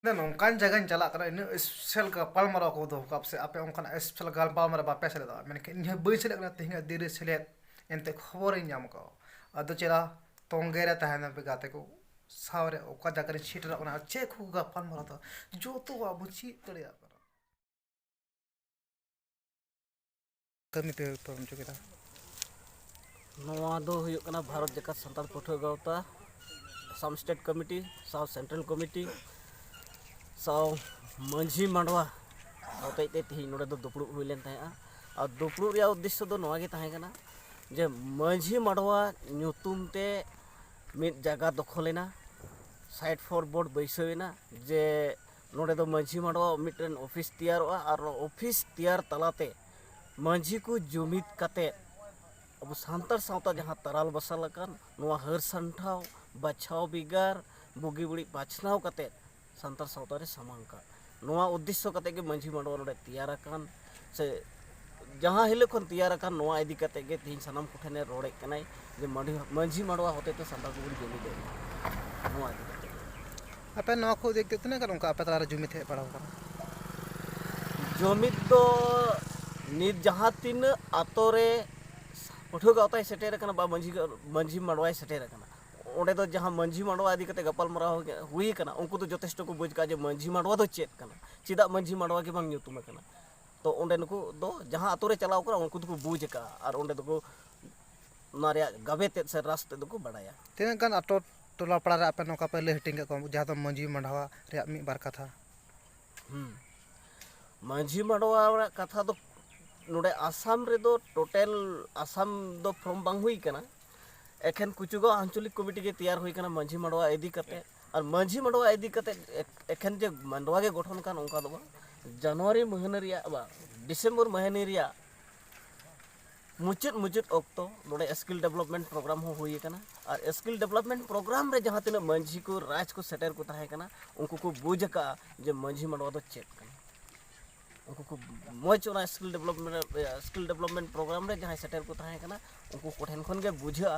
नौकान जगह चला इन स्पेशल गालमाराव को दो से आपे उनकान स्पेशल गालमाराव बापे सेलेदा मेनके इन बई सेलेद तेहना दिरे सेलेद एनते खबर नाम का अदो चेला तोंगेरे तहना पे गाते को सावरे ओका जगह सीटरा ओना चे को गालमाराव तो जो तो अब ची तड़िया कमी पे तो चुकेदा नवा दो हुयुग कना भारत जगत संताल पठुआ गावता असम स्टेट कमिटी साउ सेंट्रल कमिटी साउ मंझी मांडवा होते तेज नोड़े दुपड़ू हुई लेन तहें और दुपड़ू रे उद्देश्य दो नवा गे तहें कना जे मंझी मांडवा नुतुम ते मिद जगह दखलेना साइड फॉर बोर्ड बैसवेना जे नोड़े दो मंझी मांडवा मिटन ऑफिस तैयारोआ और ऑफिस तैयार तलाते मंझी को जुमिद काते अब सान्तार सावता जहाँ तराल बसाल हर सान्ठाव बाछाव बिगार बुगी बुड़ी बाछनाव काते सान्तार सावता रे सामांका नोआ उद्देश्य काते के मंझी मांडवा नोडे तैयार अकान से जहाँ हिले खन तैयार अकान नोआ इदी काते के तीन सनम कोठेने रोड़े कनाय जे मंझी मांडवा होते तो सान्तार को जुमी दे नोआ इदी काते आपे नवा को देखते तने कर उनका आपे तलारे जुमी थे पड़ा जुमिद तो नित जहाँ तीन आतोरे पठुआ गावता सेटेर कना बा मंझी मांडवा सेटेर कना ओंडे दो जहाँ मंझी मांडवा इदी कते गपाल मराव हुई कना उनको तो जथेष्ट को बुझ का जे मंझी मांडवा दो चेत कना चिदा मंझी मांडवा के बांग ᱧᱩᱛᱩᱢ कना तो ओंडे नुको दो जहाँ आतोरे चलाव करा उनको तो बुझ का और ओंडे दो ना रे गाबे ते से रास्ते दो बड़ाया तेन गान आटो टोला पड़ा रे आपे नौका पे ले हिटिंग को जहाँ तो मंझी मांडवा रे मी बार कथा मंझी मांडवा कथा दो नोडे आसाम रे दो टोटल आसाम दो फॉर्म बांग हुई कना एखन कुचुगा आंचलिक कमिटी के तैयार हुई कना मंझी मांडवा इदी कते और मंझी मांडवा इदी कते एखन जे मांडवा के गठन कान उनका दो जनवरी महीना रिया बा डिसेंबर महीने रिया मुचुत मुचुत ऑक्टो नोडे स्किल डेवलपमेंट प्रोग्राम हो हुई कना और स्किल डेवलपमेंट प्रोग्राम रे जहाँ तीन मंझी को राज को सेटर को ताहे कना उनको को बुझ का जे मंझी मांडवा दो चेक कना उनको को मज ओना स्किल डेवलपमेंट प्रोग्राम रे जहाँ सेटर को ताहे कना उनको कोठेन खन के बुझा